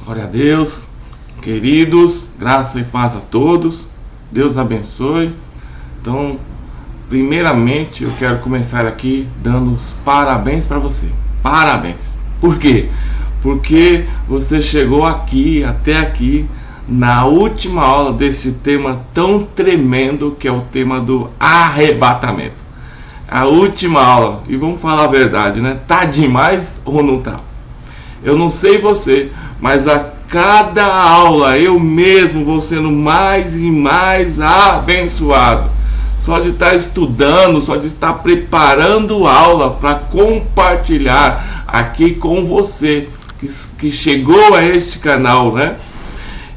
Glória a Deus, queridos, graça e paz a todos, Deus abençoe. Então, primeiramente eu quero começar aqui dando os parabéns para você, parabéns. Por quê? Porque você chegou aqui, até aqui, na última aula desse tema tão tremendo que é o tema do arrebatamento. A última aula, e vamos falar a verdade, né? Tá demais ou não tá? Eu não sei você, mas a cada aula eu mesmo vou sendo mais e mais abençoado. Só de estar estudando, só de estar preparando aula para compartilhar aqui com você que chegou a este canal, né?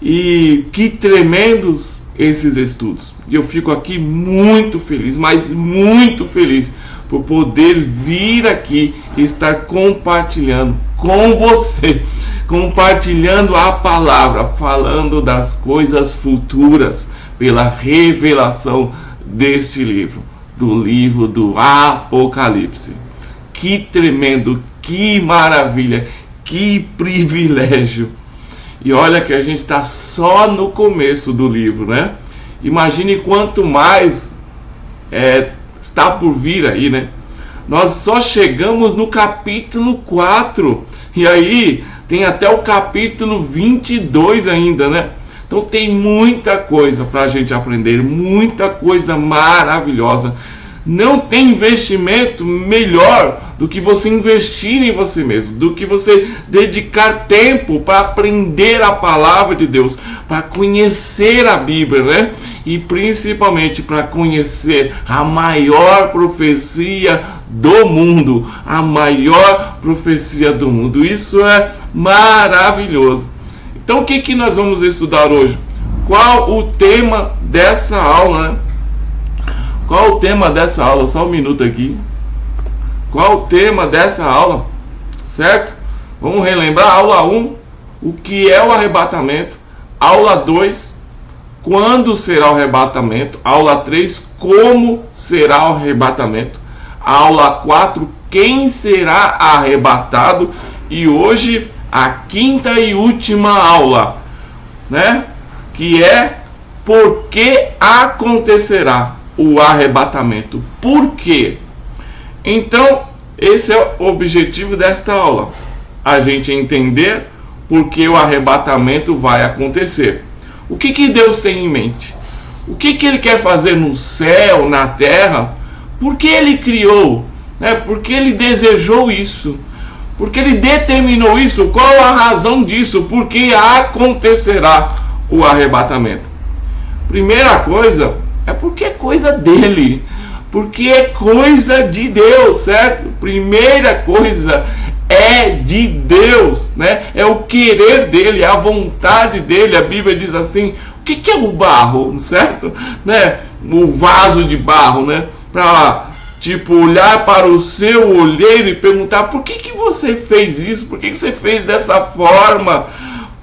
E que tremendos esses estudos. Eu fico aqui muito feliz, mas muito feliz por poder vir aqui e estar compartilhando com você, compartilhando a palavra, falando das coisas futuras pela revelação deste livro, do livro do Apocalipse. Que tremendo, que maravilha, que privilégio. E olha que a gente está só no começo do livro, né? Imagine quanto mais está por vir aí, né? Nós só chegamos no capítulo 4. E aí tem até o capítulo 22 ainda, né? Então tem muita coisa para a gente aprender, muita coisa maravilhosa. Não tem investimento melhor do que você investir em você mesmo, do que você dedicar tempo para aprender a palavra de Deus, para conhecer a Bíblia, né? E principalmente para conhecer a maior profecia do mundo, a maior profecia do mundo. Isso é maravilhoso. Então o que nós vamos estudar hoje? Qual o tema dessa aula, né? Qual o tema dessa aula? Só um minuto aqui. Qual o tema dessa aula? Certo? Vamos relembrar. Aula 1, o que é o arrebatamento. Aula 2, quando será o arrebatamento. Aula 3, como será o arrebatamento. Aula 4, quem será arrebatado. E hoje, a quinta e última aula, né? Que é por que acontecerá o arrebatamento. Por quê? Então, esse é o objetivo desta aula. A gente entender por que o arrebatamento vai acontecer. O que Deus tem em mente? O que Ele quer fazer no céu, na terra? Por que Ele criou? Né? Por que Ele desejou isso? Por que Ele determinou isso? Qual a razão disso? Por que acontecerá o arrebatamento? Primeira coisa, é porque é coisa dele, porque é coisa de Deus, certo? Primeira coisa é de Deus, né? É o querer dele, é a vontade dele. A Bíblia diz assim: o que é o barro, certo? Né? O vaso de barro, né? Para olhar para o seu olheiro e perguntar: por que você fez isso? Por que você fez dessa forma?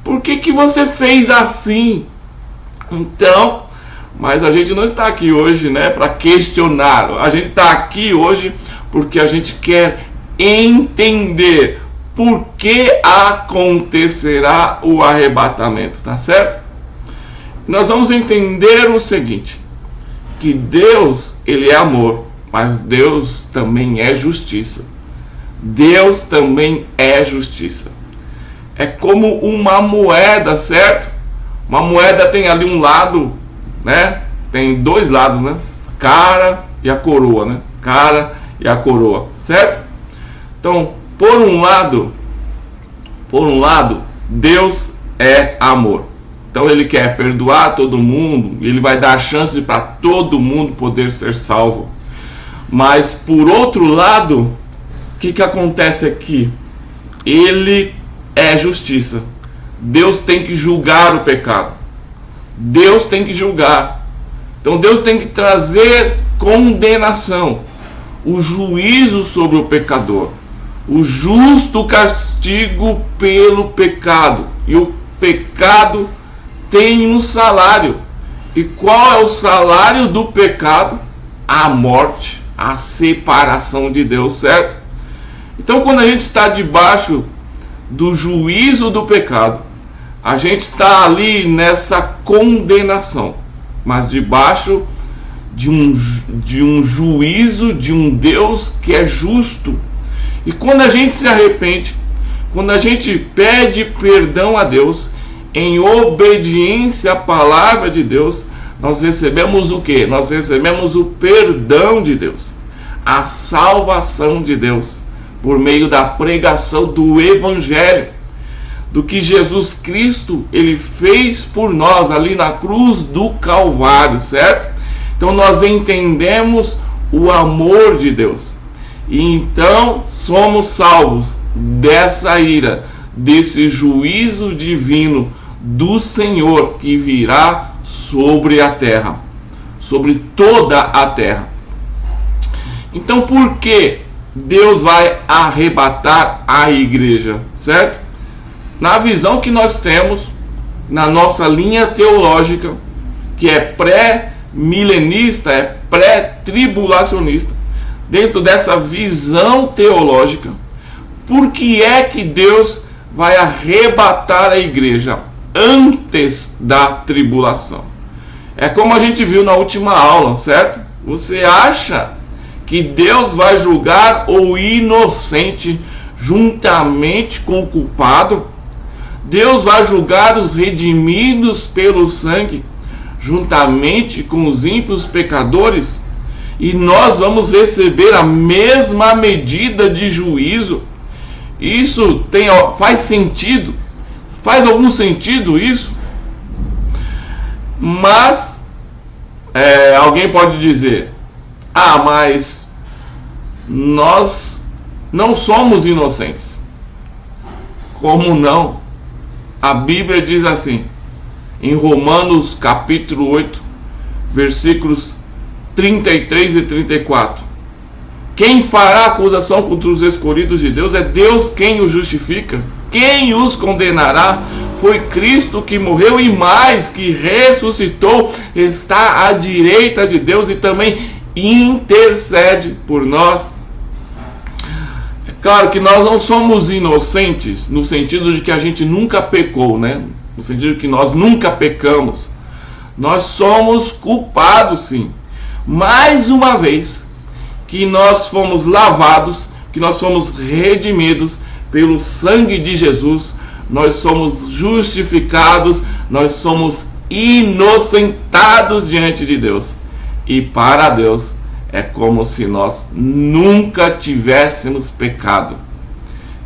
Por que você fez assim? Então, mas a gente não está aqui hoje, né, para questionar. A gente está aqui hoje porque a gente quer entender por que acontecerá o arrebatamento, tá certo? Nós vamos entender o seguinte: que Deus, Ele é amor, mas Deus também é justiça. Deus também é justiça. É como uma moeda, certo? Uma moeda tem ali um lado, né? Tem dois lados, né? Cara e a coroa, né? Cara e a coroa, certo? Então, por um lado, Deus é amor. Então Ele quer perdoar todo mundo, Ele vai dar chance para todo mundo poder ser salvo. Mas por outro lado, o que acontece aqui? Ele é justiça. Deus tem que julgar o pecado. Deus tem que julgar. Então Deus tem que trazer condenação, o juízo sobre o pecador, o justo castigo pelo pecado. E o pecado tem um salário. E qual é o salário do pecado? A morte, a separação de Deus, certo? Então, quando a gente está debaixo do juízo do pecado, a gente está ali nessa condenação, mas debaixo de um juízo de um Deus que é justo. E quando a gente se arrepende, quando a gente pede perdão a Deus, em obediência à palavra de Deus, nós recebemos o quê? Nós recebemos o perdão de Deus, a salvação de Deus, por meio da pregação do Evangelho, do que Jesus Cristo ele fez por nós ali na cruz do Calvário, certo? Então nós entendemos o amor de Deus, e então somos salvos dessa ira, desse juízo divino do Senhor que virá sobre a terra, sobre toda a terra. Então por que Deus vai arrebatar a igreja, certo? Na visão que nós temos, na nossa linha teológica, que é pré-milenista, é pré-tribulacionista, dentro dessa visão teológica, por que é que Deus vai arrebatar a igreja antes da tribulação? É como a gente viu na última aula, certo? Você acha que Deus vai julgar o inocente juntamente com o culpado? Deus vai julgar os redimidos pelo sangue juntamente com os ímpios pecadores? E nós vamos receber a mesma medida de juízo? Isso faz sentido? Faz algum sentido isso? Mas alguém pode dizer: ah, mas nós não somos inocentes. Como não? A Bíblia diz assim, em Romanos capítulo 8, versículos 33 e 34: quem fará acusação contra os escolhidos de Deus? É Deus quem os justifica. Quem os condenará? Foi Cristo que morreu e mais, que ressuscitou, está à direita de Deus e também intercede por nós. É claro que nós não somos inocentes no sentido de que a gente nunca pecou, né? No sentido de que nós nunca pecamos. Nós somos culpados, sim. Mais uma vez que nós fomos lavados, que nós fomos redimidos pelo sangue de Jesus, nós somos justificados, nós somos inocentados diante de Deus. E para Deus é como se nós nunca tivéssemos pecado.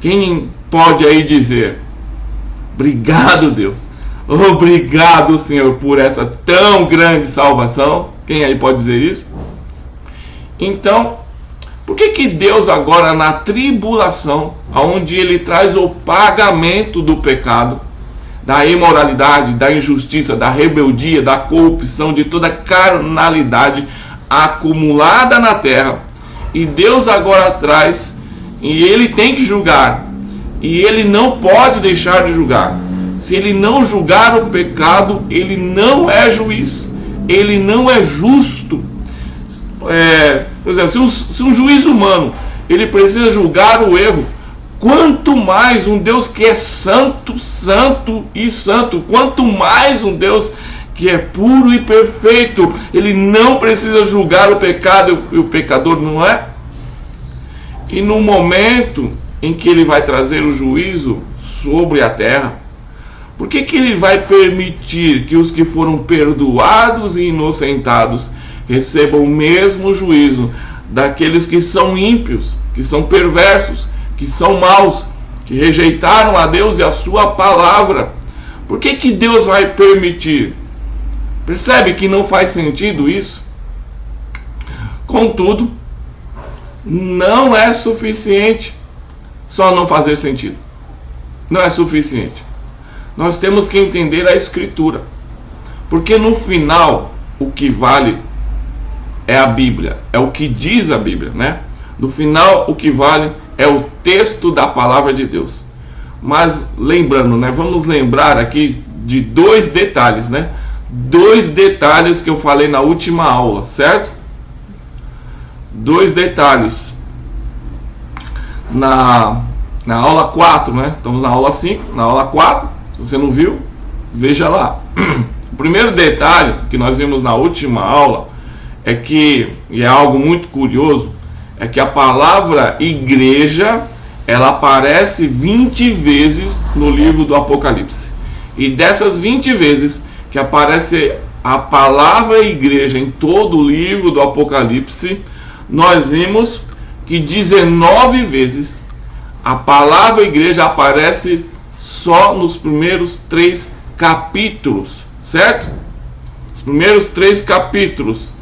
Quem pode aí dizer: obrigado, Deus, obrigado, Senhor, por essa tão grande salvação? Quem aí pode dizer isso? Então, por que Deus agora na tribulação, onde Ele traz o pagamento do pecado, da imoralidade, da injustiça, da rebeldia, da corrupção, de toda carnalidade acumulada na terra, e Deus agora traz, e Ele tem que julgar, e Ele não pode deixar de julgar. Se Ele não julgar o pecado, Ele não é juiz, Ele não é justo. Por exemplo, se um juiz humano ele precisa julgar o erro, quanto mais um Deus que é santo, santo e santo, quanto mais um Deus que é puro e perfeito, ele não precisa julgar o pecado e o pecador, não é? E no momento em que ele vai trazer o juízo sobre a terra, por que ele vai permitir que os que foram perdoados e inocentados recebam o mesmo juízo daqueles que são ímpios, que são perversos, que são maus, que rejeitaram a Deus e a sua palavra? Por que Deus vai permitir? Percebe que não faz sentido isso? Contudo, não é suficiente só não fazer sentido. Não é suficiente. Nós temos que entender a Escritura, porque no final o que vale é a Bíblia, é o que diz a Bíblia, né? No final o que vale é o texto da palavra de Deus. Mas lembrando, né? Vamos lembrar aqui de dois detalhes, né? Dois detalhes que eu falei na última aula, certo? Dois detalhes. Na aula 4, né? Estamos na aula 5, na aula 4 Se você não viu, veja lá. O primeiro detalhe que nós vimos na última aula é que, e é algo muito curioso, é que a palavra igreja, ela aparece 20 vezes no livro do Apocalipse. E dessas 20 vezes que aparece a palavra igreja em todo o livro do Apocalipse, nós vimos que 19 vezes a palavra igreja aparece só nos primeiros 3 capítulos, certo? Os primeiros 3 capítulos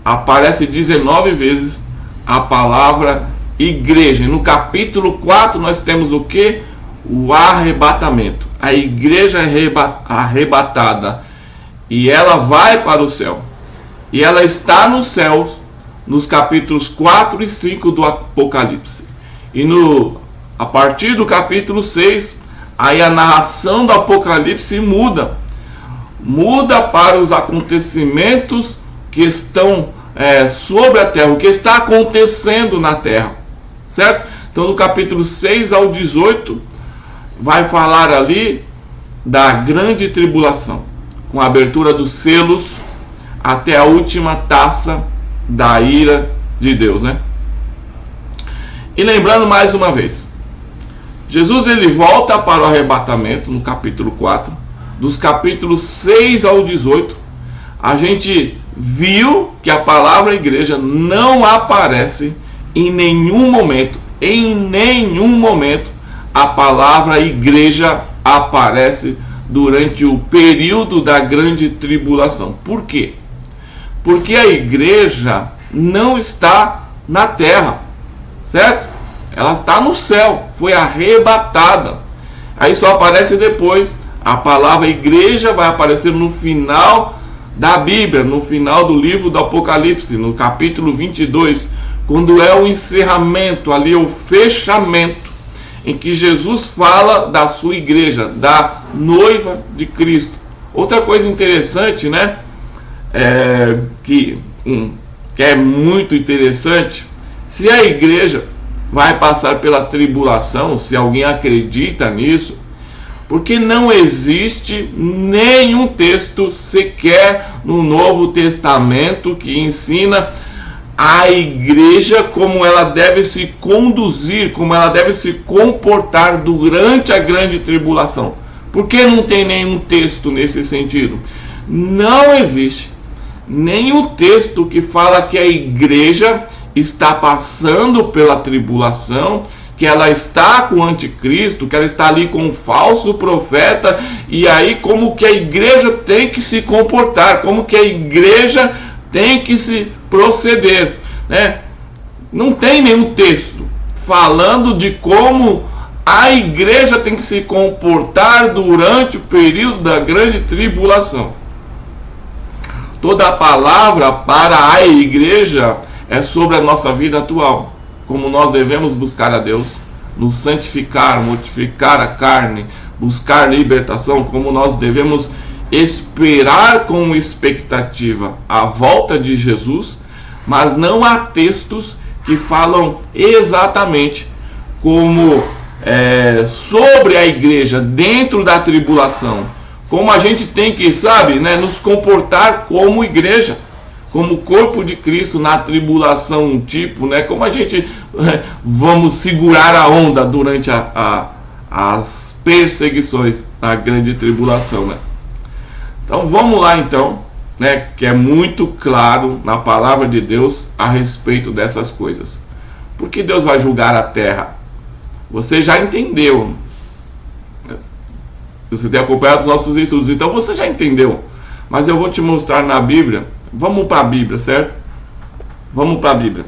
aparece 19 vezes a palavra igreja. E no capítulo 4 nós temos o que? O arrebatamento. A igreja é arrebatada e ela vai para o céu. E ela está nos céus nos capítulos 4 e 5 do Apocalipse. E a partir do capítulo 6, aí a narração do Apocalipse muda para os acontecimentos que estão sobre a terra, o que está acontecendo na terra, certo? Então no capítulo 6 ao 18 vai falar ali da grande tribulação, com a abertura dos selos até a última taça da ira de Deus, né? E lembrando mais uma vez, Jesus ele volta para o arrebatamento no capítulo 4, dos capítulos 6 ao 18, a gente viu que a palavra igreja não aparece em nenhum momento. Em nenhum momento a palavra igreja aparece durante o período da grande tribulação. Por quê? Porque a igreja não está na terra, certo? Ela está no céu, foi arrebatada. Aí só aparece depois. A palavra igreja vai aparecer no final da Bíblia, no final do livro do Apocalipse, no capítulo 22, quando é o encerramento, ali o fechamento, em que Jesus fala da sua igreja, da noiva de Cristo. Outra coisa interessante, né, que é muito interessante, se a igreja vai passar pela tribulação, se alguém acredita nisso, porque não existe nenhum texto sequer no Novo Testamento que ensina a igreja como ela deve se conduzir, como ela deve se comportar durante a grande tribulação. Por que não tem nenhum texto nesse sentido? Não existe nenhum texto que fala que a igreja está passando pela tribulação, que ela está com o anticristo, que ela está ali com um falso profeta, e aí como que a igreja tem que se comportar, como que a igreja tem que se proceder, né? Não tem nenhum texto falando de como a igreja tem que se comportar durante o período da grande tribulação. Toda a palavra para a igreja é sobre a nossa vida atual, como nós devemos buscar a Deus, nos santificar, mortificar a carne, buscar libertação, como nós devemos esperar com expectativa a volta de Jesus, mas não há textos que falam exatamente como sobre a igreja dentro da tribulação, como a gente tem que, nos comportar como igreja, como corpo de Cristo na tribulação, como a gente vamos segurar a onda durante as perseguições, a grande tribulação, né? Então vamos lá então, né, que é muito claro na palavra de Deus a respeito dessas coisas. Por que Deus vai julgar a terra? Você já entendeu. Você tem acompanhado os nossos estudos, então você já entendeu. Mas eu vou te mostrar na Bíblia. Vamos para a Bíblia, certo? Vamos para a Bíblia.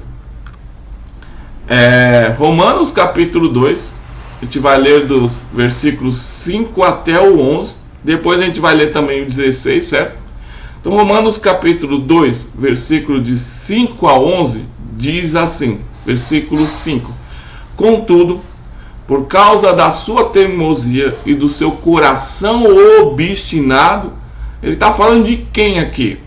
Romanos capítulo 2. A gente vai ler dos versículos 5 até o 11. Depois a gente vai ler também o 16, certo? Então Romanos capítulo 2, versículo de 5 a 11, diz assim, versículo 5: Contudo, por causa da sua teimosia e do seu coração obstinado, ele está falando de quem aqui?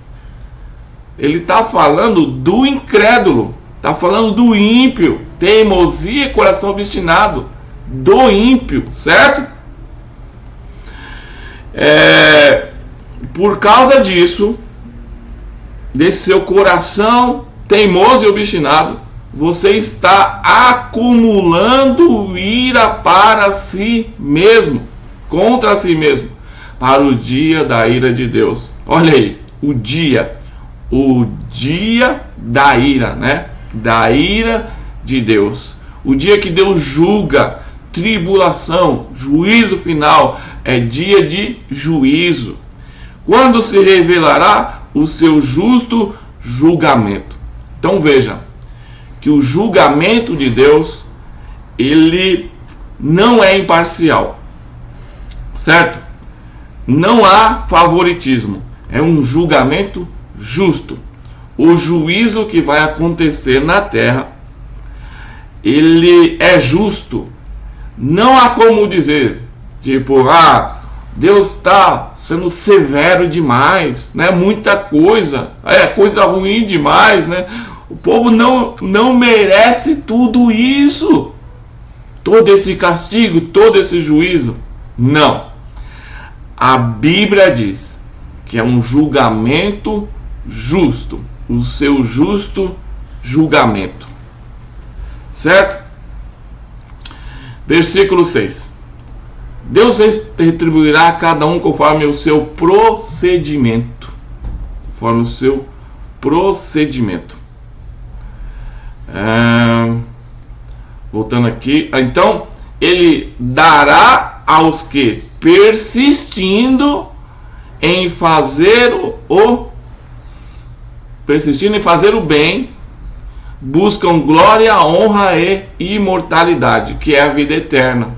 Ele está falando do incrédulo, está falando do ímpio, teimosia e coração obstinado, do ímpio, certo? Por causa disso, desse seu coração teimoso e obstinado, você está acumulando ira para si mesmo, contra si mesmo, para o dia da ira de Deus. Olha aí, o dia da ira, né? Da ira de Deus. O dia que Deus julga, tribulação, juízo final, é dia de juízo. Quando se revelará o seu justo julgamento. Então veja que o julgamento de Deus, ele não é imparcial, certo? Não há favoritismo, é um julgamento justo. O juízo que vai acontecer na terra, ele é justo. Não há como dizer, tipo, Deus está sendo severo demais, né? Muita coisa, coisa ruim demais, né? O povo não merece tudo isso, todo esse castigo, todo esse juízo. Não. A Bíblia diz que é um julgamento justo, o seu justo julgamento. Certo? Versículo 6. Deus retribuirá a cada um conforme o seu procedimento. Conforme o seu procedimento. Voltando aqui. Então, ele dará aos que, persistindo em fazer o bem, buscam glória, honra e imortalidade, que é a vida eterna.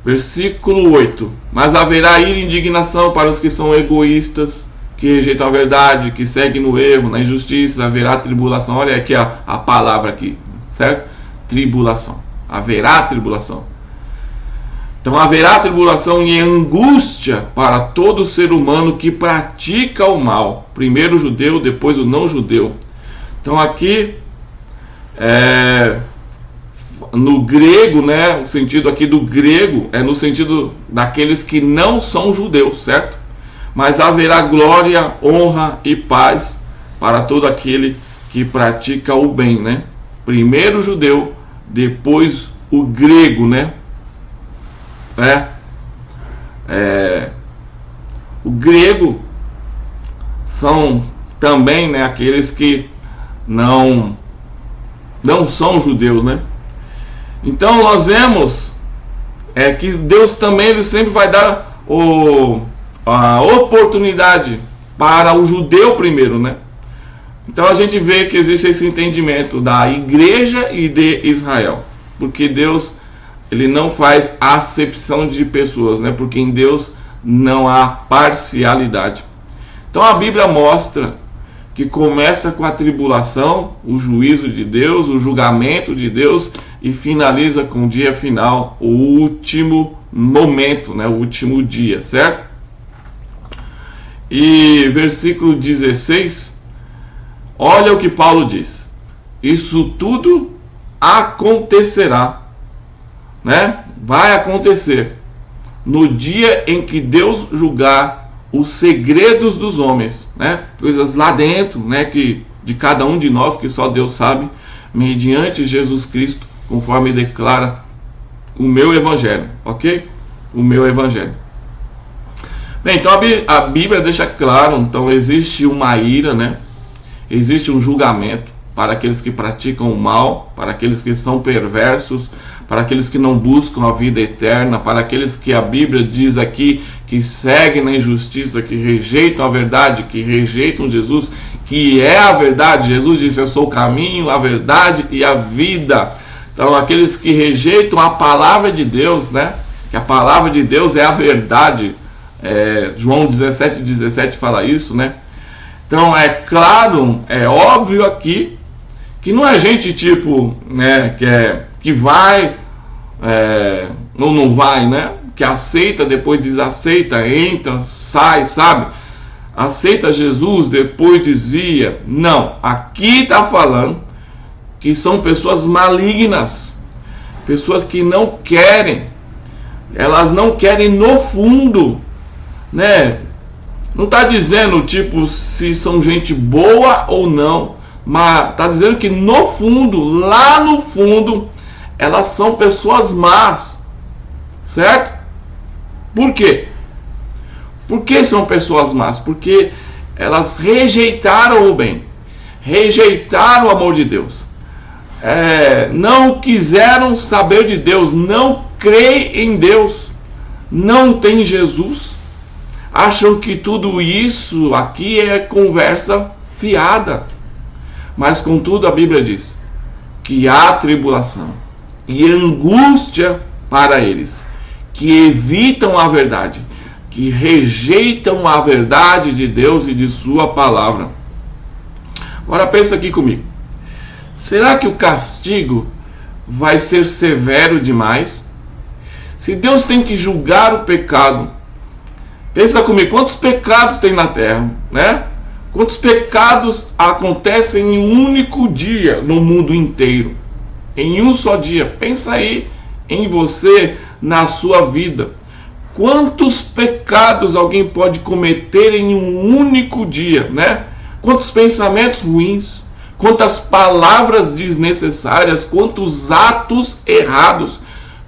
Versículo 8. Mas haverá ira e indignação para os que são egoístas, que rejeitam a verdade, que seguem no erro, na injustiça. Haverá tribulação. Olha aqui a palavra aqui, certo? Tribulação. Haverá tribulação. Então haverá tribulação e angústia para todo ser humano que pratica o mal. Primeiro o judeu, depois o não judeu. Então aqui, no grego, né, o sentido aqui do grego é no sentido daqueles que não são judeus, certo? Mas haverá glória, honra e paz para todo aquele que pratica o bem, né? Primeiro o judeu, depois o grego, né? O grego são também, né, aqueles que não são judeus, né? Então nós vemos que Deus também, ele sempre vai dar a oportunidade para o judeu primeiro, né? Então a gente vê que existe esse entendimento da igreja e de Israel, porque Deus, ele não faz acepção de pessoas, né? Porque em Deus não há parcialidade. Então a Bíblia mostra que começa com a tribulação, o juízo de Deus, o julgamento de Deus, e finaliza com o dia final, o último momento, né? O último dia, certo? E versículo 16, olha o que Paulo diz: isso tudo acontecerá, né? Vai acontecer no dia em que Deus julgar os segredos dos homens, né? Coisas lá dentro, né? Que de cada um de nós, que só Deus sabe, mediante Jesus Cristo, conforme declara o meu evangelho, ok? O meu evangelho. Bem, então a Bíblia deixa claro, então existe uma ira, né? Existe um julgamento para aqueles que praticam o mal, para aqueles que são perversos, para aqueles que não buscam a vida eterna, para aqueles que a Bíblia diz aqui que seguem na injustiça, que rejeitam a verdade, que rejeitam Jesus, que é a verdade. Jesus disse: eu sou o caminho, a verdade e a vida. Então aqueles que rejeitam a palavra de Deus, né? Que a palavra de Deus é a verdade. João 17:17 fala isso, né? Então é claro, é óbvio aqui que não é gente tipo, né, que vai ou não vai, né? Que aceita, depois desaceita, entra, sai, sabe? Aceita Jesus, depois desvia. Não, aqui está falando que são pessoas malignas, pessoas que não querem, elas não querem no fundo, né? Não está dizendo tipo se são gente boa ou não, mas está dizendo que no fundo, lá no fundo, elas são pessoas más, certo? Por quê? Por que são pessoas más? Porque elas rejeitaram o bem, rejeitaram o amor de Deus, não quiseram saber de Deus, não creem em Deus, não tem Jesus, acham que tudo isso aqui é conversa fiada. Mas contudo a Bíblia diz que há tribulação e angústia para eles que evitam a verdade, que rejeitam a verdade de Deus e de sua palavra. Agora pensa aqui comigo. Será que o castigo vai ser severo demais? Se Deus tem que julgar o pecado, pensa comigo, quantos pecados tem na terra, né? Quantos pecados acontecem em um único dia no mundo inteiro? Em um só dia. Pensa aí em você, na sua vida. Quantos pecados alguém pode cometer em um único dia, né? Quantos pensamentos ruins, quantas palavras desnecessárias, quantos atos errados,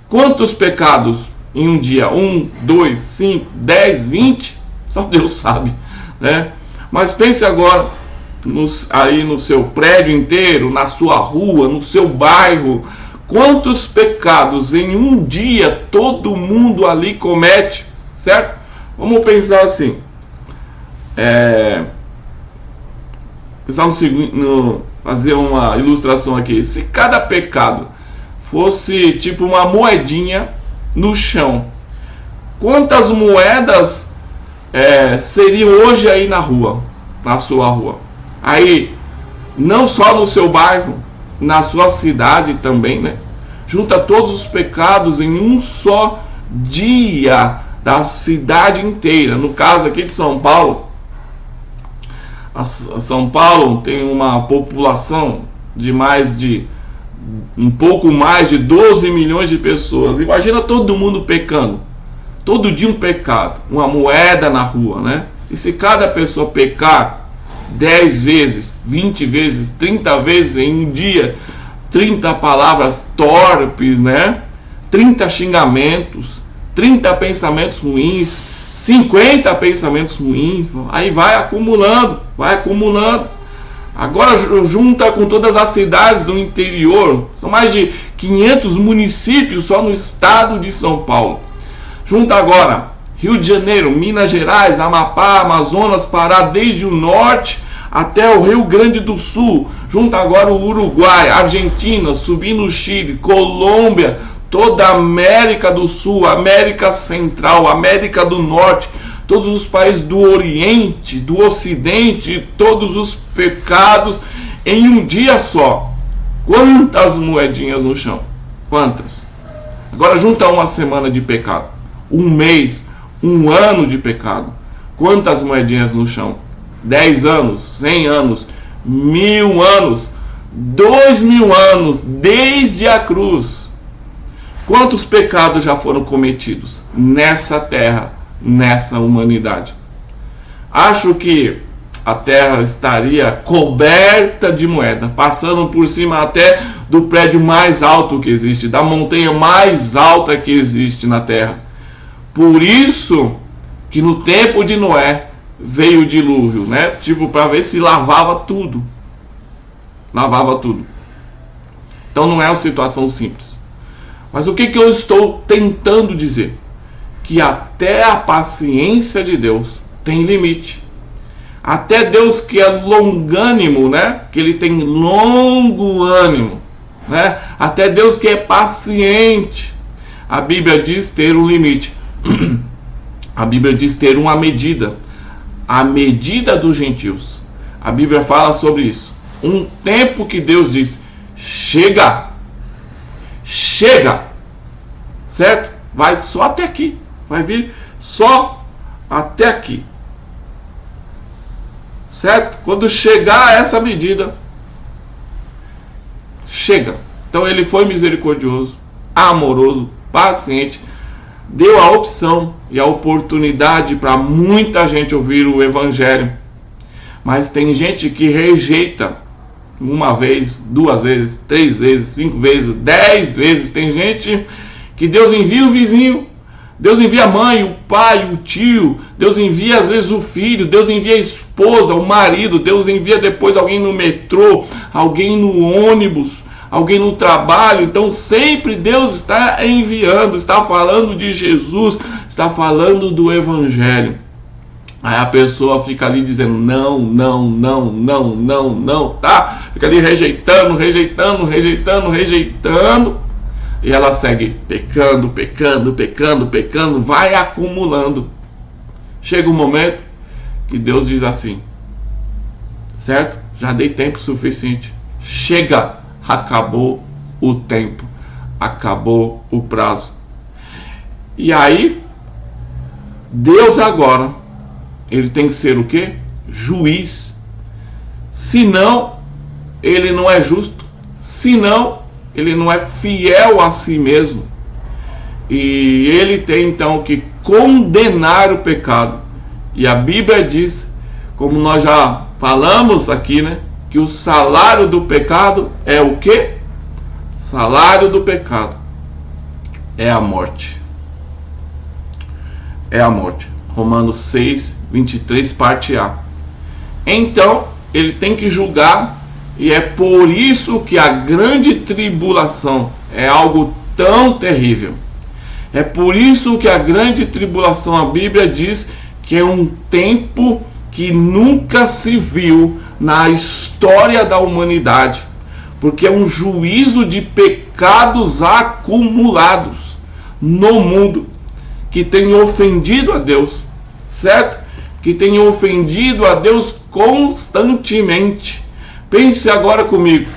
quantos pecados em um dia? 1, 2, 5, 10, 20? Só Deus sabe, né? Mas pense agora aí no seu prédio inteiro, na sua rua, no seu bairro. Quantos pecados em um dia todo mundo ali comete, certo? Vamos pensar assim. Fazer uma ilustração aqui. Se cada pecado fosse tipo uma moedinha no chão, quantas moedas seriam hoje aí na rua, na sua rua? Aí, não só no seu bairro, na sua cidade também, né? Junta todos os pecados em um só dia da cidade inteira. No caso aqui de São Paulo, São Paulo tem uma população de um pouco mais de 12 milhões de pessoas. Imagina todo mundo pecando. Todo dia um pecado, uma moeda na rua, né? E se cada pessoa pecar 10 vezes, 20 vezes, 30 vezes em um dia, 30 palavras torpes, né? 30 xingamentos, 30 pensamentos ruins, 50 pensamentos ruins, aí vai acumulando, vai acumulando. Agora junta com todas as cidades do interior, são mais de 500 municípios só no estado de São Paulo. Junta agora Rio de Janeiro, Minas Gerais, Amapá, Amazonas, Pará, desde o norte até o Rio Grande do Sul. Junta agora o Uruguai, Argentina, subindo o Chile, Colômbia, toda a América do Sul, América Central, América do Norte, todos os países do Oriente, do Ocidente, todos os pecados em um dia só. Quantas moedinhas no chão? Quantas? Agora junta uma semana de pecado, um mês, um ano de pecado. Quantas moedinhas no chão? 10 anos, 100 anos, 1000 anos, 2000 anos, desde a cruz. Quantos pecados já foram cometidos nessa terra, nessa humanidade? Acho que a terra estaria coberta de moeda, passando por cima até do prédio mais alto que existe, da montanha mais alta que existe na terra. Por isso que no tempo de Noé veio o dilúvio, né? Tipo, para ver se lavava tudo. Lavava tudo. Então não é uma situação simples. Mas o que eu estou tentando dizer? Que até a paciência de Deus tem limite. Até Deus, que é longânimo, né? Que ele tem longo ânimo, né? Até Deus, que é paciente, a Bíblia diz ter um limite. A Bíblia diz ter uma medida. A medida dos gentios. A Bíblia fala sobre isso. Um tempo que Deus diz: chega, chega, certo? Vai só até aqui, vai vir só até aqui, certo? Quando chegar a essa medida, chega. Então ele foi misericordioso, amoroso, paciente, deu a opção e a oportunidade para muita gente ouvir o Evangelho. Mas tem gente que rejeita uma vez, 2 vezes, 3 vezes, 5 vezes, 10 vezes. Tem gente que Deus envia o vizinho, Deus envia a mãe, o pai, o tio, Deus envia às vezes o filho, Deus envia a esposa, o marido, Deus envia depois alguém no metrô, alguém no ônibus, alguém no trabalho. Então sempre Deus está enviando, está falando de Jesus, está falando do Evangelho. Aí a pessoa fica ali dizendo não, não, não, não, não, não, tá? Fica ali rejeitando, rejeitando, rejeitando, rejeitando. E ela segue pecando, pecando, pecando, pecando, vai acumulando. Chega um momento que Deus diz assim: certo? Já dei tempo suficiente. Chega, acabou o tempo, acabou o prazo. E aí, Deus agora, ele tem que ser o quê? Juiz. Senão, ele não é justo. Senão, ele não é fiel a si mesmo. E ele tem então que condenar o pecado. E a Bíblia diz, como nós já falamos aqui, né? Que o salário do pecado é o quê? Salário do pecado é a morte. É a morte. Romanos 6, 23, parte A. Então, ele tem que julgar. E é por isso que a grande tribulação é algo tão terrível. É por isso que a grande tribulação, a Bíblia diz que é um tempo que nunca se viu na história da humanidade. Porque é um juízo de pecados acumulados no mundo, que tem ofendido a Deus, certo? Que tem ofendido a Deus constantemente. Pense agora comigo,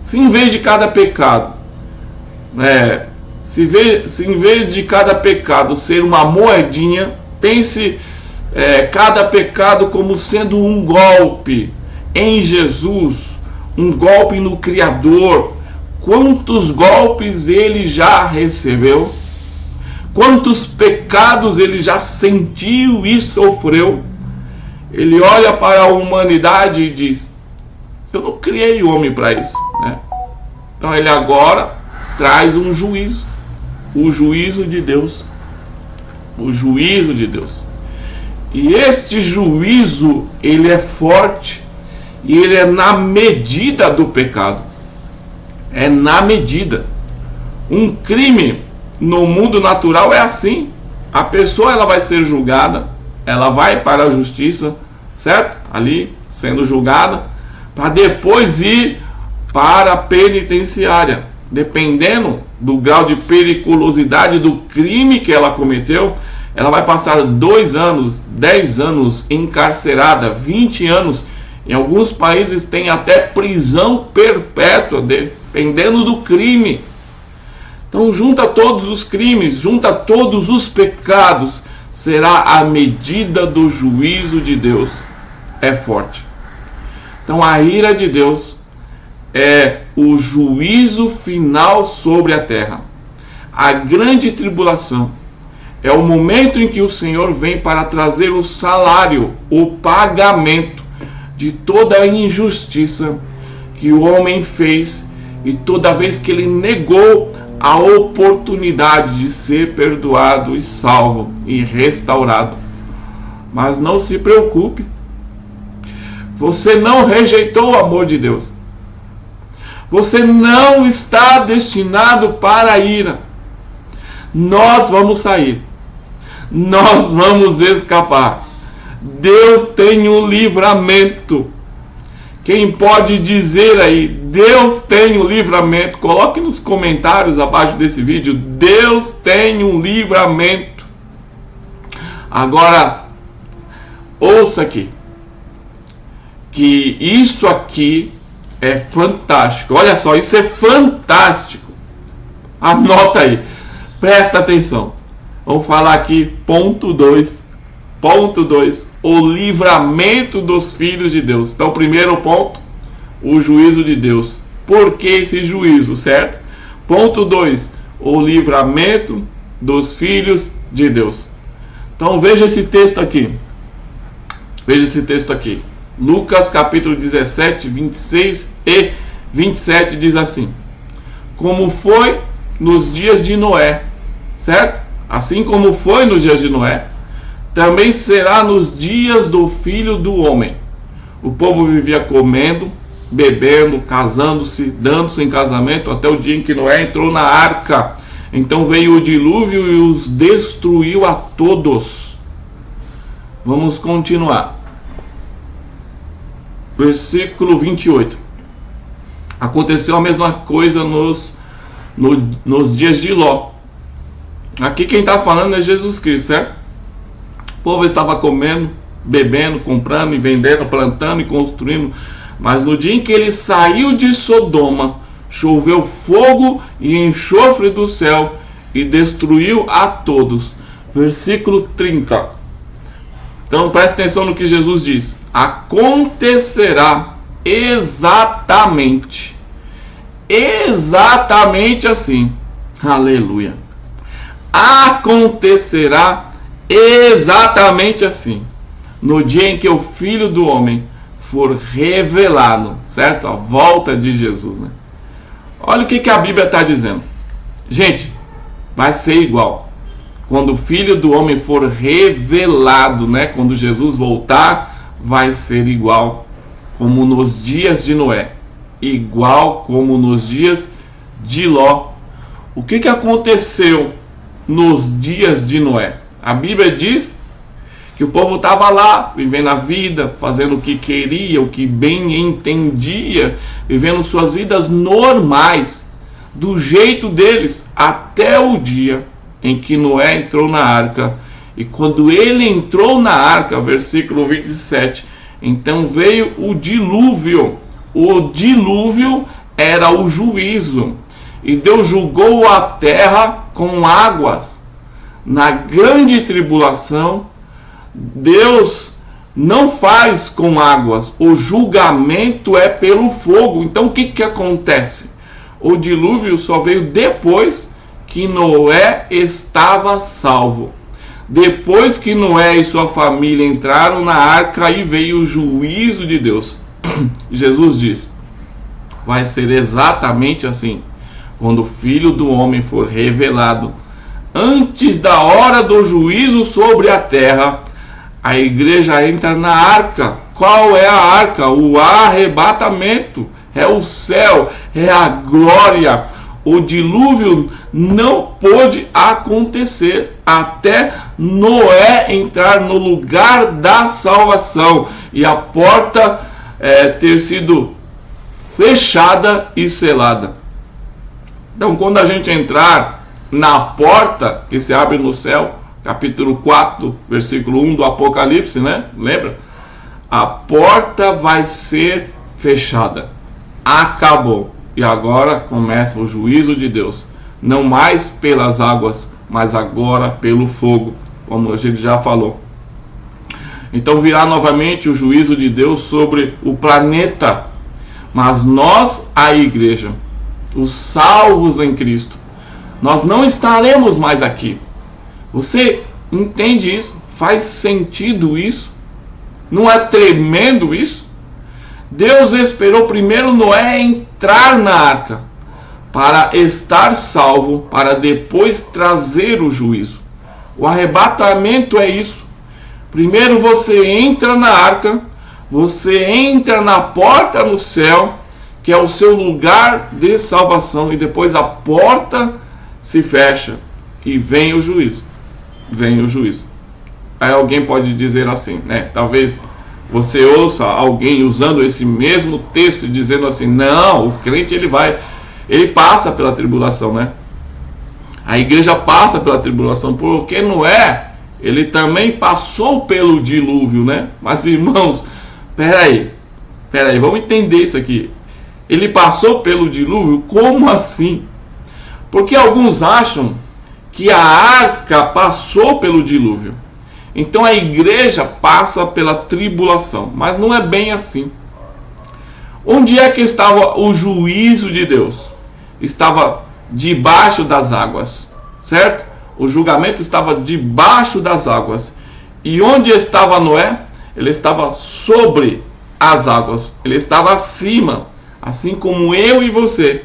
se em vez de cada pecado, se em vez de cada pecado ser uma moedinha, pense cada pecado como sendo um golpe em Jesus, um golpe no Criador. Quantos golpes ele já recebeu? Quantos pecados ele já sentiu e sofreu? Ele olha para a humanidade e diz: eu não criei o homem para isso, né? Então ele agora traz um juízo, o juízo de Deus, o juízo de Deus. E este juízo, ele é forte e ele é na medida do pecado. É na medida. Um crime no mundo natural é assim. A pessoa, ela vai ser julgada, ela vai para a justiça, certo? Ali, sendo julgada, para depois ir para a penitenciária. Dependendo do grau de periculosidade do crime que ela cometeu, ela vai passar 2 anos, 10 anos encarcerada, 20 anos. Em alguns países tem até prisão perpétua, dependendo do crime. Então junta todos os crimes, junta todos os pecados, será a medida do juízo de Deus. É forte. Então a ira de Deus é o juízo final sobre a terra. A grande tribulação é o momento em que o Senhor vem para trazer o salário, o pagamento de toda a injustiça que o homem fez e toda vez que ele negou a oportunidade de ser perdoado e salvo e restaurado. Mas não se preocupe, você não rejeitou o amor de Deus. Você não está destinado para a ira. Nós vamos sair. Nós vamos escapar. Deus tem um livramento. Quem pode dizer aí, Deus tem um livramento? Coloque nos comentários abaixo desse vídeo, Deus tem um livramento. Agora, ouça aqui, que isso aqui é fantástico. Olha só, isso é fantástico. Anota aí, presta atenção. Vamos falar aqui, ponto 2. Ponto 2, o livramento dos filhos de Deus. Então, primeiro ponto, o juízo de Deus. por que esse juízo, certo? Ponto 2, o livramento dos filhos de Deus. Então veja esse texto aqui. Veja esse texto aqui. Lucas capítulo 17, 26 e 27 diz assim: como foi nos dias de Noé, certo? Assim como foi nos dias de Noé, também será nos dias do Filho do Homem. O povo vivia comendo, bebendo, casando-se, dando-se em casamento, até o dia em que Noé entrou na arca. Então veio o dilúvio e os destruiu a todos. Vamos continuar. Versículo 28. Aconteceu a mesma coisa nos dias de Ló. Aqui quem está falando é Jesus Cristo, certo? O povo estava comendo, bebendo, comprando e vendendo, plantando e construindo. Mas no dia em que ele saiu de Sodoma, choveu fogo e enxofre do céu e destruiu a todos. Versículo 30. Então preste atenção no que Jesus diz. Acontecerá exatamente assim. Aleluia. Acontecerá exatamente assim, no dia em que o Filho do Homem for revelado, certo? A volta de Jesus, né? Olha o que a Bíblia está dizendo. Gente, vai ser igual. Quando o Filho do Homem for revelado, né? Quando Jesus voltar, vai ser igual como nos dias de Noé, igual como nos dias de Ló. O que aconteceu nos dias de Noé? A Bíblia diz que o povo estava lá, vivendo a vida, fazendo o que queria, o que bem entendia, vivendo suas vidas normais, do jeito deles, até o dia em que Noé entrou na arca. E quando ele entrou na arca, versículo 27, então veio o dilúvio. O dilúvio era o juízo. E Deus julgou a terra com águas. Na grande tribulação, Deus não faz com águas. O julgamento é pelo fogo. Então o que acontece? O dilúvio só veio depois que Noé estava salvo. Depois que Noé e sua família entraram na arca, aí veio o juízo de Deus. Jesus diz: vai ser exatamente assim, quando o Filho do Homem for revelado. Antes da hora do juízo sobre a terra, a igreja entra na arca. Qual é a arca? O arrebatamento. É o céu, é a glória. O dilúvio não pôde acontecer até Noé entrar no lugar da salvação e a porta ter sido fechada e selada. Então, quando a gente entrar na porta que se abre no céu, capítulo 4, versículo 1 do Apocalipse, né? Lembra? A porta vai ser fechada. Acabou. E agora começa o juízo de Deus. Não mais pelas águas, mas agora pelo fogo, como a gente já falou. Então virá novamente o juízo de Deus sobre o planeta. Mas nós, a igreja, os salvos em Cristo, nós não estaremos mais aqui. Você entende isso? Faz sentido isso? Não é tremendo isso? Deus esperou primeiro Noé entrar na arca para estar salvo, para depois trazer o juízo. O arrebatamento é isso. Primeiro você entra na arca, você entra na porta no céu, que é o seu lugar de salvação, e depois a porta se fecha e vem o juízo. Vem o juízo. Aí alguém pode dizer assim, né? Talvez você ouça alguém usando esse mesmo texto e dizendo assim: não, o crente ele passa pela tribulação, né? A igreja passa pela tribulação, porque Noé, ele também passou pelo dilúvio, né? Mas irmãos, peraí, vamos entender isso aqui. Ele passou pelo dilúvio? Como assim? Porque alguns acham que a arca passou pelo dilúvio. Então a igreja passa pela tribulação, mas não é bem assim. Onde é que estava o juízo de Deus? Estava debaixo das águas, certo? O julgamento estava debaixo das águas. E onde estava Noé? Ele estava sobre as águas. Ele estava acima, assim como eu e você.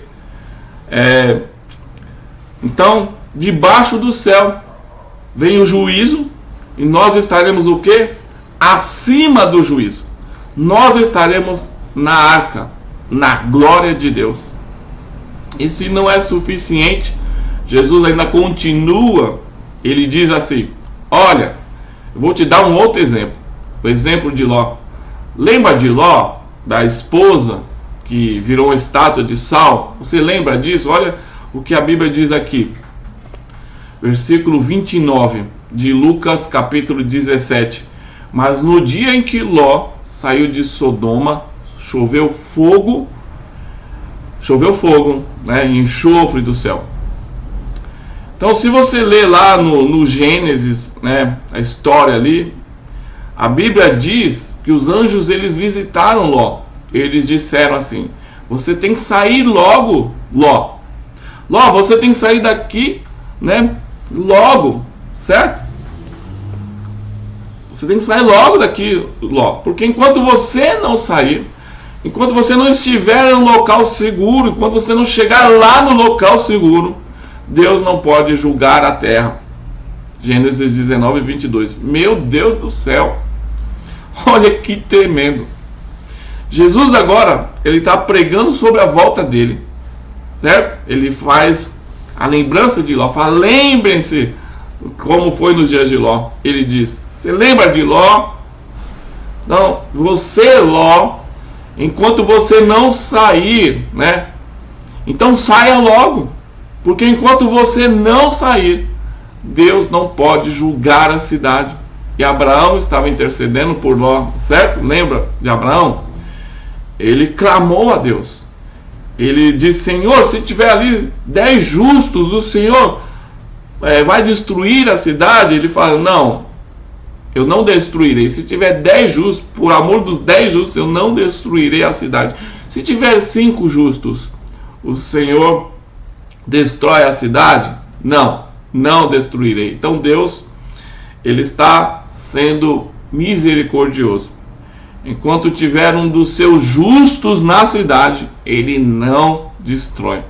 Então, debaixo do céu vem o juízo, e nós estaremos o quê? Acima do juízo. Nós estaremos na arca, na glória de Deus. E se não é suficiente, Jesus ainda continua. Ele diz assim: olha, eu vou te dar um outro exemplo. O exemplo de Ló. Lembra de Ló, da esposa que virou uma estátua de sal? Você lembra disso? Olha o que a Bíblia diz aqui. Versículo 29 de Lucas capítulo 17. Mas no dia em que Ló saiu de Sodoma, choveu fogo, né, enxofre do céu. Então, se você ler lá no Gênesis, né, a história ali, a Bíblia diz que os anjos, eles visitaram Ló. Eles disseram assim: você tem que sair logo, Ló. Ló, você tem que sair daqui, né, logo, certo? Você tem que sair logo daqui, Ló. Porque enquanto você não sair, enquanto você não estiver em um local seguro, enquanto você não chegar lá no local seguro, Deus não pode julgar a terra. Gênesis 19, 22. Meu Deus do céu! Olha que tremendo! Jesus agora, ele está pregando sobre a volta dele, certo? Ele faz a lembrança de Ló. Fala: lembrem-se como foi nos dias de Ló. Ele diz: você lembra de Ló? Não, você, Ló, enquanto você não sair, né? Então saia logo, porque enquanto você não sair, Deus não pode julgar a cidade. E Abraão estava intercedendo por Ló, certo? Lembra de Abraão? Ele clamou a Deus. Ele disse: Senhor, se tiver ali 10 justos, o Senhor vai destruir a cidade? Ele fala: não, eu não destruirei. Se tiver 10 justos, por amor dos 10 justos, eu não destruirei a cidade. Se tiver 5 justos, o Senhor destrói a cidade? Não, não destruirei. Então Deus, ele está sendo misericordioso. Enquanto tiver um dos seus justos na cidade, ele não destrói.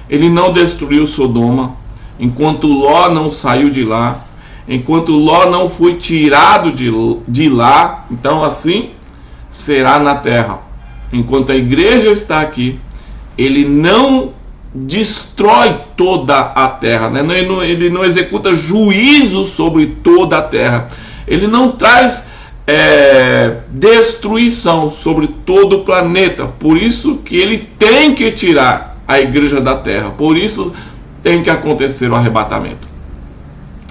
Ele não destruiu Sodoma. Enquanto Ló não saiu de lá, enquanto Ló não foi tirado de lá, então assim será na terra. Enquanto a igreja está aqui, ele não destrói toda a terra, né? Ele não executa juízo sobre toda a terra. Ele não traz destruição sobre todo o planeta. Por isso que ele tem que tirar a igreja da terra. Por isso tem que acontecer o arrebatamento.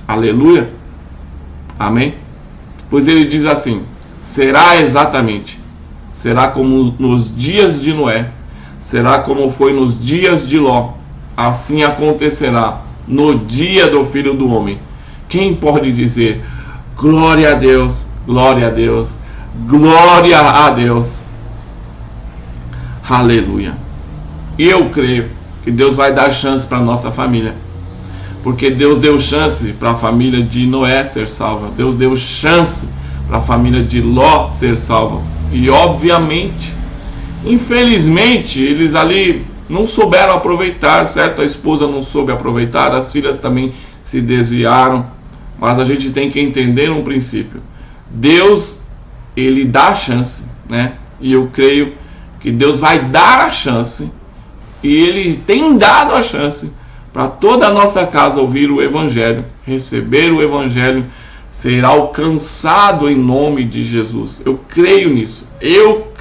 Aleluia. Amém. Pois ele diz assim: será exatamente, será como nos dias de Noé, será como foi nos dias de Ló, assim acontecerá no dia do Filho do Homem. Quem pode dizer glória a Deus, glória a Deus, glória a Deus? Aleluia. E eu creio que Deus vai dar chance para a nossa família, porque Deus deu chance para a família de Noé ser salva. Deus deu chance para a família de Ló ser salva. E obviamente, infelizmente, eles ali não souberam aproveitar, certo? A esposa não soube aproveitar, as filhas também se desviaram. Mas a gente tem que entender um princípio. Deus, ele dá a chance, né? E eu creio que Deus vai dar a chance, e ele tem dado a chance para toda a nossa casa ouvir o Evangelho, receber o Evangelho, ser alcançado em nome de Jesus. Eu creio nisso. Eu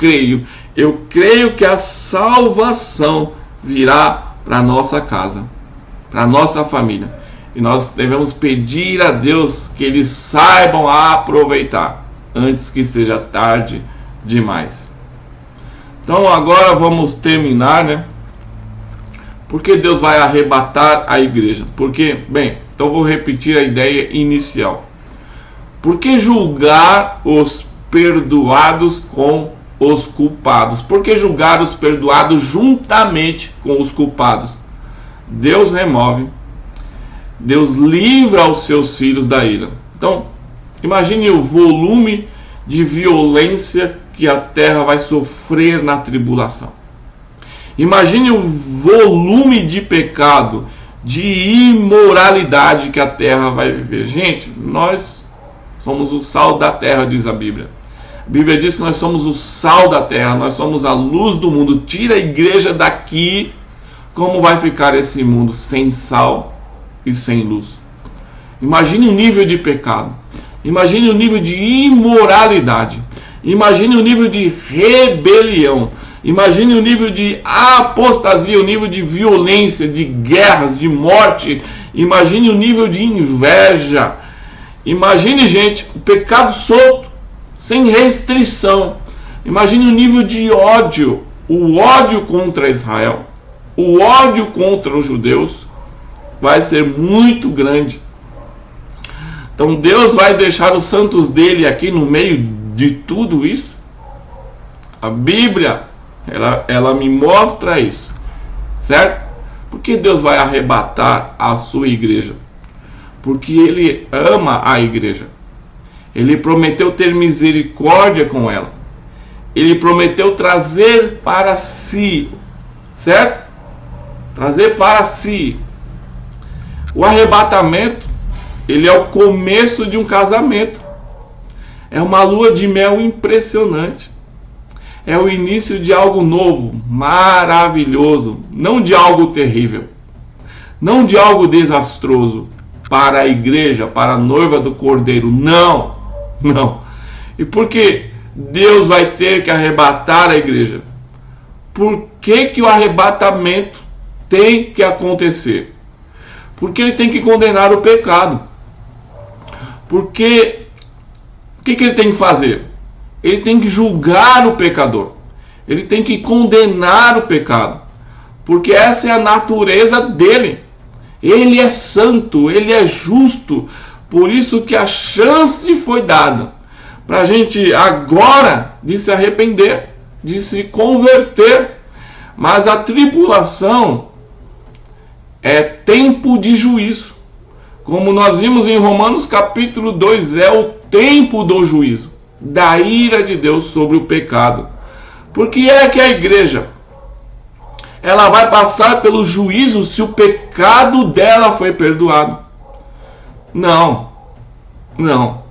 creio que a salvação virá para a nossa casa, para a nossa família. E nós devemos pedir a Deus que eles saibam aproveitar, antes que seja tarde demais. Então agora vamos terminar, né? Porque Deus vai arrebatar a igreja? Porque, bem, então vou repetir a ideia inicial. Por que julgar os perdoados com os culpados. Por que julgar os perdoados juntamente com os culpados? Deus remove, Deus livra os seus filhos da ira. Então, imagine o volume de violência que a terra vai sofrer na tribulação. Imagine o volume de pecado, de imoralidade que a terra vai viver. Gente, nós somos o sal da terra, diz a Bíblia. A Bíblia diz que nós somos o sal da terra, nós somos a luz do mundo. Tira a igreja daqui, como vai ficar esse mundo sem sal e sem luz? Imagine o nível de pecado, imagine o nível de imoralidade, imagine o nível de rebelião, imagine o nível de apostasia, o nível de violência, de guerras, de morte. Imagine o nível de inveja. Imagine, gente, o pecado solto, sem restrição. Imagine o nível de ódio, o ódio contra Israel, o ódio contra os judeus vai ser muito grande. Então Deus vai deixar os santos dele aqui no meio de tudo isso? A Bíblia, ela me mostra isso, certo? Porque Deus vai arrebatar a sua igreja? Porque Ele ama a igreja. Ele prometeu ter misericórdia com ela. Ele prometeu trazer para si, certo? Trazer para si. O arrebatamento, ele é o começo de um casamento. É uma lua de mel impressionante. É o início de algo novo, maravilhoso, não de algo terrível, não de algo desastroso para a igreja, para a noiva do Cordeiro. Não, não. E por que Deus vai ter que arrebatar a igreja? Por que o arrebatamento tem que acontecer? Porque ele tem que condenar o pecado. Porque o que ele tem que fazer? Ele tem que julgar o pecador. Ele tem que condenar o pecado. Porque essa é a natureza dele. Ele é santo, ele é justo. Por isso que a chance foi dada para a gente agora de se arrepender, de se converter. Mas a tribulação é tempo de juízo. Como nós vimos em Romanos capítulo 2, é o tempo do juízo, da ira de Deus sobre o pecado. Porque é que a igreja, ela vai passar pelo juízo se o pecado dela foi perdoado? Não, não.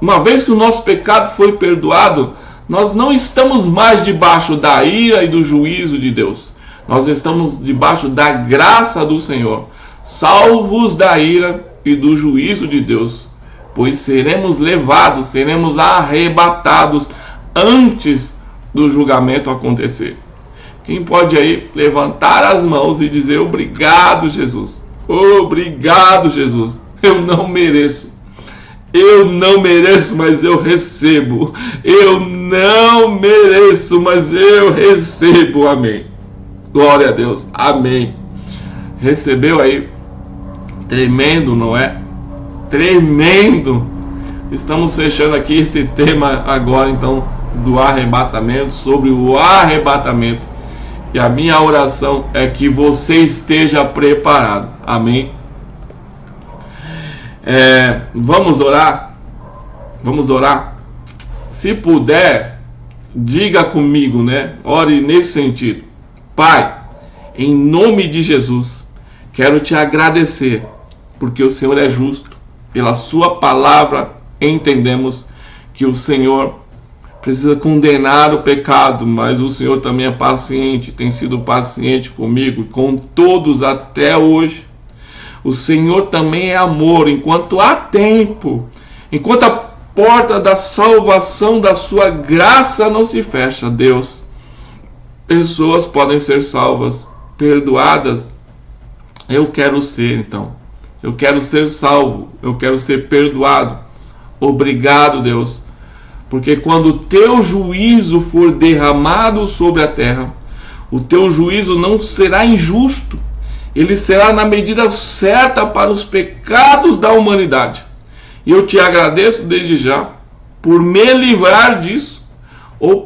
Uma vez que o nosso pecado foi perdoado, nós não estamos mais debaixo da ira e do juízo de Deus. Nós estamos debaixo da graça do Senhor, salvos da ira e do juízo de Deus, pois seremos levados, seremos arrebatados antes do julgamento acontecer. Quem pode aí levantar as mãos e dizer: obrigado, Jesus, obrigado, Jesus, eu não mereço, mas eu recebo, eu não mereço, mas eu recebo, amém. Glória a Deus, amém. Recebeu aí? Tremendo, não é? Tremendo. Estamos fechando aqui esse tema agora, então, do arrebatamento, sobre o arrebatamento. E a minha oração é que você esteja preparado, amém. Vamos orar? Vamos orar? Se puder, diga comigo, né? Ore nesse sentido. Pai, em nome de Jesus, quero te agradecer, porque o Senhor é justo. Pela sua palavra entendemos que o Senhor precisa condenar o pecado, mas o Senhor também é paciente, tem sido paciente comigo e com todos até hoje. O Senhor também é amor, enquanto há tempo, enquanto a porta da salvação da sua graça não se fecha, Deus, pessoas podem ser salvas, perdoadas. Eu quero ser, então. Eu quero ser salvo, eu quero ser perdoado. Obrigado, Deus, porque quando o teu juízo for derramado sobre a terra, o teu juízo não será injusto, ele será na medida certa para os pecados da humanidade. E eu te agradeço desde já por me livrar disso. ou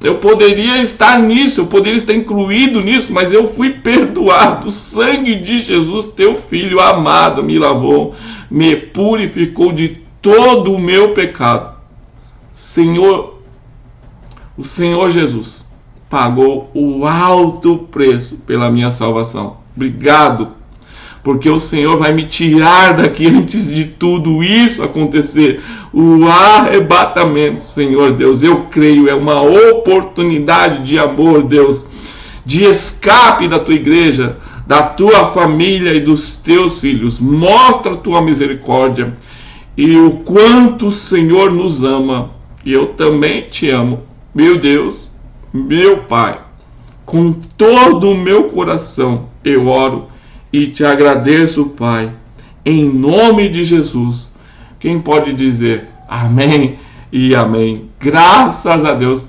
eu poderia estar nisso, eu poderia estar incluído nisso, mas eu fui perdoado. O sangue de Jesus, teu Filho amado, me lavou, me purificou de todo o meu pecado. Senhor, o Senhor Jesus pagou o alto preço pela minha salvação. Obrigado, porque o Senhor vai me tirar daqui antes de tudo isso acontecer. O arrebatamento, Senhor Deus, eu creio, é uma oportunidade de amor, Deus, de escape da tua igreja, da tua família e dos teus filhos. Mostra a tua misericórdia e o quanto o Senhor nos ama. E eu também te amo, meu Deus, meu Pai. Com todo o meu coração eu oro e te agradeço, Pai, em nome de Jesus. Quem pode dizer amém e amém? Graças a Deus.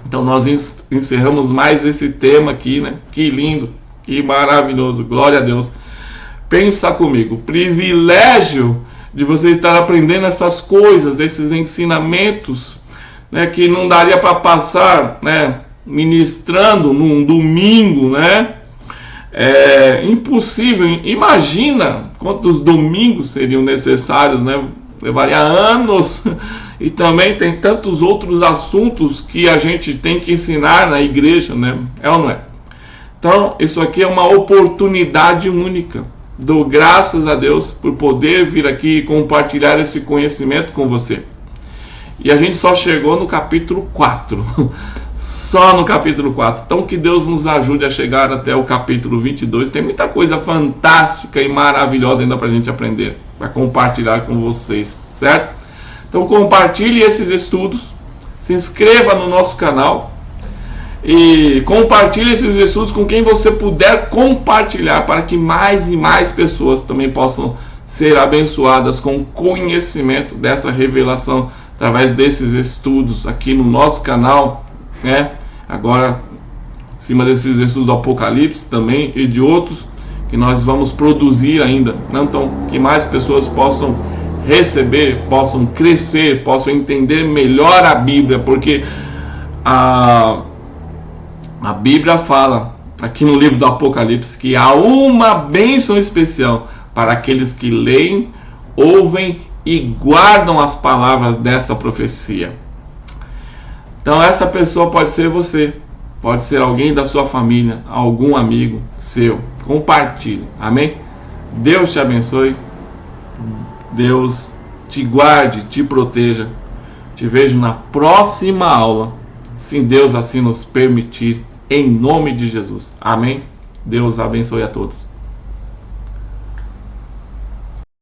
Então nós encerramos mais esse tema aqui, né? Que lindo, que maravilhoso, glória a Deus. Pensa comigo, o privilégio de você estar aprendendo essas coisas, esses ensinamentos, né? Que não daria para passar, né? Ministrando num domingo, né? É impossível. Imagina quantos domingos seriam necessários, né? Levaria anos. E também tem tantos outros assuntos que a gente tem que ensinar na igreja, né? É ou não é? Então, isso aqui é uma oportunidade única. Dou graças a Deus por poder vir aqui e compartilhar esse conhecimento com você. E a gente só chegou no capítulo 4. Só no capítulo 4. Então que Deus nos ajude a chegar até o capítulo 22. Tem muita coisa fantástica e maravilhosa ainda para a gente aprender, para compartilhar com vocês, certo? Então compartilhe esses estudos, se inscreva no nosso canal e compartilhe esses estudos com quem você puder compartilhar, para que mais e mais pessoas também possam ser abençoadas com o conhecimento dessa revelação através desses estudos aqui no nosso canal, né? Agora, em cima desses estudos do Apocalipse também e de outros que nós vamos produzir ainda, né? Então, que mais pessoas possam receber, possam crescer, possam entender melhor a Bíblia, porque a Bíblia fala aqui no livro do Apocalipse que há uma bênção especial para aqueles que leem, ouvem e guardam as palavras dessa profecia. Então essa pessoa pode ser você, pode ser alguém da sua família, algum amigo seu. Compartilhe, amém? Deus te abençoe, Deus te guarde, te proteja. Te vejo na próxima aula, se Deus assim nos permitir, em nome de Jesus, amém? Deus abençoe a todos.